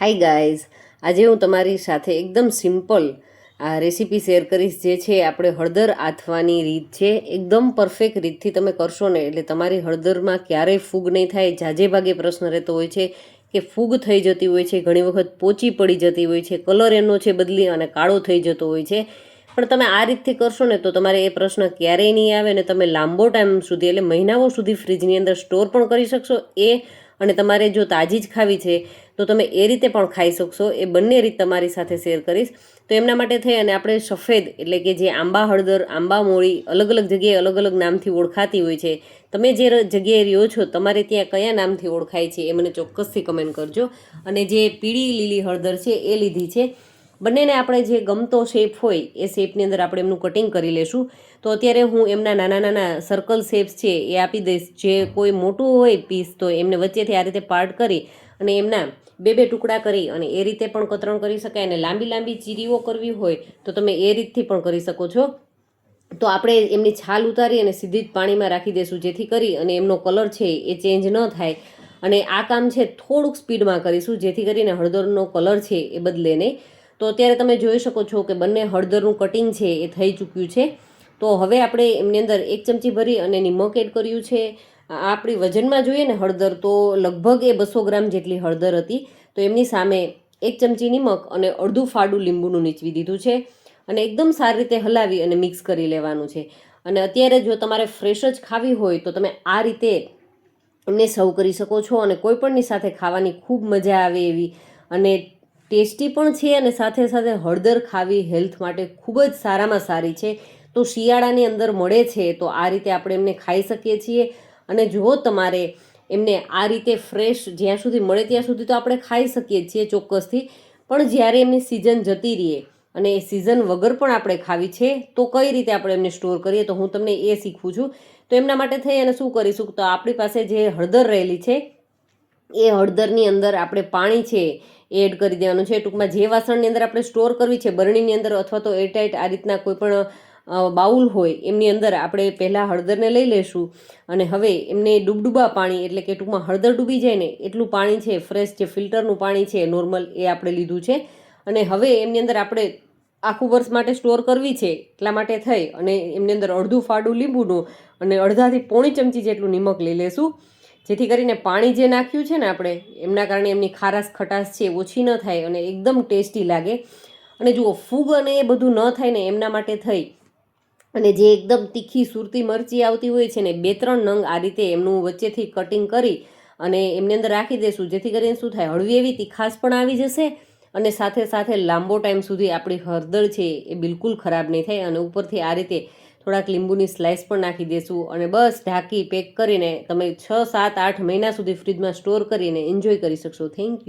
Hi guys, આજે હું તમારી સાથે એકદમ સિમ્પલ આ રેસીપી શેર કરીશ, જે છે આપણે હળદર આથવાની રીત છે. એકદમ પરફેક્ટ રીતથી તમે કરશો ને એટલે તમારી હળદરમાં ક્યારેય ફૂગ નહીં થાય. જાજે ભાગે પ્રશ્ન રહેતો હોય છે કે ફૂગ થઈ જતી હોય છે, ઘણી વખત પોચી પડી જતી હોય છે, કલર એનો છે બદલી અને કાળો થઈ જતો હોય છે. પણ તમે આ રીતથી કરશો ને તો તમારે એ પ્રશ્ન ક્યારેય નહીં આવે ને તમે લાંબો ટાઈમ સુધી એટલે મહિનાઓ સુધી ફ્રીજની અંદર સ્ટોર પણ કરી શકશો. અને તમારે જો તાજી જ ખાવી છે તો તમે એ રીતે પણ ખાઈ શકશો. એ બંને રીત તમારી સાથે શેર કરીશ. તો એમના માટે થઈ અને આપણે સફેદ એટલે કે જે આંબા હળદર, આંબા મોળી અલગ અલગ જગ્યાએ અલગ અલગ નામથી ઓળખાતી હોય છે. તમે જે જગ્યાએ રહ્યો છો તમારે ત્યાં કયા નામથી ઓળખાય છે એ મને ચોક્કસથી કમેન્ટ કરજો. અને જે પીળી લીલી હળદર છે એ લીધી છે. બંનેને આપણે જે ગમતો શેપ હોય એ શેપની અંદર આપણે એમનું કટિંગ કરી લેશું. તો અત્યારે હું એમના નાના નાના સર્કલ શેપ્સ છે એ આપી દઈશ. જે કોઈ મોટું હોય પીસ તો એમને વચ્ચેથી આ રીતે પાર્ટ કરી અને એમના બે ટુકડા કરી અને એ રીતે પણ કતરણ કરી શકાય. અને લાંબી લાંબી ચીરીઓ કરવી હોય તો તમે એ રીતથી પણ કરી શકો છો. તો આપણે એમની છાલ ઉતારી અને સીધી જ પાણીમાં રાખી દઈશું, જેથી કરી અને એમનો કલર છે એ ચેન્જ ન થાય. અને આ કામ છે થોડુંક સ્પીડમાં કરીશું, જેથી કરીને હળદરનો કલર છે એ બદલે નહીં. તો અત્યારે તમે જોઈ શકો છો કે બંને હળદરનું કટિંગ છે એ થઈ ચૂક્યું છે. તો હવે આપણે એમની અંદર 1 ચમચી ભરી અને નિમક એડ કર્યું છે. આપણી વજનમાં જોઈએ ને હળદર તો લગભગ એ 200 ગ્રામ જેટલી હળદર હતી. તો એમની સામે 1 ચમચી નિમક અને અડધું ફાડું લીંબુનું નીચવી દીધું છે. અને એકદમ સારી રીતે હલાવી અને મિક્સ કરી લેવાનું છે. અને અત્યારે જો તમારે ફ્રેશ જ ખાવી હોય તો તમે આ રીતે એમને સર્વ કરી શકો છો. અને કોઈ પણની સાથે ખાવાની ખૂબ મજા આવે એવી અને ટેસ્ટી પણ છે. અને સાથે સાથે હળદર ખાવી હેલ્થ માટે ખૂબ જ સારામાં સારી છે. તો શિયાળાની અંદર મળે છે તો આ રીતે આપણે એમને ખાઈ શકીએ છીએ. અને જો તમારે એમને આ રીતે ફ્રેશ જ્યાં સુધી મળે ત્યાં સુધી તો આપણે ખાઈ શકીએ છીએ ચોક્કસથી. પણ જ્યારે એમની સિઝન જતી રહીએ અને એ સિઝન વગર પણ આપણે ખાવી છે તો કઈ રીતે આપણે એમને સ્ટોર કરીએ, તો હું તમને એ શીખવું છું. તો એમના માટે થઈ અને શું કરીશું, તો આપણી પાસે જે હળદર રહેલી છે એ હળદરની અંદર આપણે પાણી છે એડ કરી દેવાનું છે. ટૂંકમાં જે વાસણની અંદર આપણે સ્ટોર કરવી છે, બરણીની અંદર અથવા તો એરટાઇટ આ રીતના કોઈ પણ બાઉલ હોય એમની અંદર આપણે પહેલાં હળદરને લઈ લેશું. અને હવે એમને ડૂબડૂબા પાણી એટલે કે ટૂંકમાં હળદર ડૂબી જાય ને એટલું પાણી છે, ફ્રેશ જે ફિલ્ટરનું પાણી છે નોર્મલ, એ આપણે લીધું છે. અને હવે એમની અંદર આપણે આખું વર્ષ માટે સ્ટોર કરવી છે એટલા માટે થઈ અને એમની અંદર અડધું ફાડું લીંબુનું અને અડધાથી પોણી ચમચી જેટલું નિમક લઈ લેશું. જેથી કરીને પાણી જે નાખ્યું છે ને આપણે એમના કારણે એમની ખારાશ ખટાશ છે ઓછી ન થાય અને એકદમ ટેસ્ટી લાગે. અને જુઓ ફૂગ અને એ બધું ન થાય ને એમના માટે થઈ અને જે એકદમ તીખી સુરતી મરચી આવતી હોય છે ને 2-3 નંગ આ રીતે એમનું વચ્ચેથી કટિંગ કરી અને એમની અંદર રાખી દઈશું. જેથી કરીને શું થાય, હળવી એવી તીખાશ પણ આવી જશે અને સાથે સાથે લાંબો ટાઈમ સુધી આપણી હળદર છે એ બિલકુલ ખરાબ નહીં થાય. અને ઉપરથી આ રીતે થોડાક લીંબુની સ્લાઇસ પણ નાખી દઈશું અને બસ ઢાંકી પેક કરીને તમે 6, 7, 8 મહિના સુધી ફ્રીજમાં સ્ટોર કરીને એન્જોય કરી શકશો. Thank you.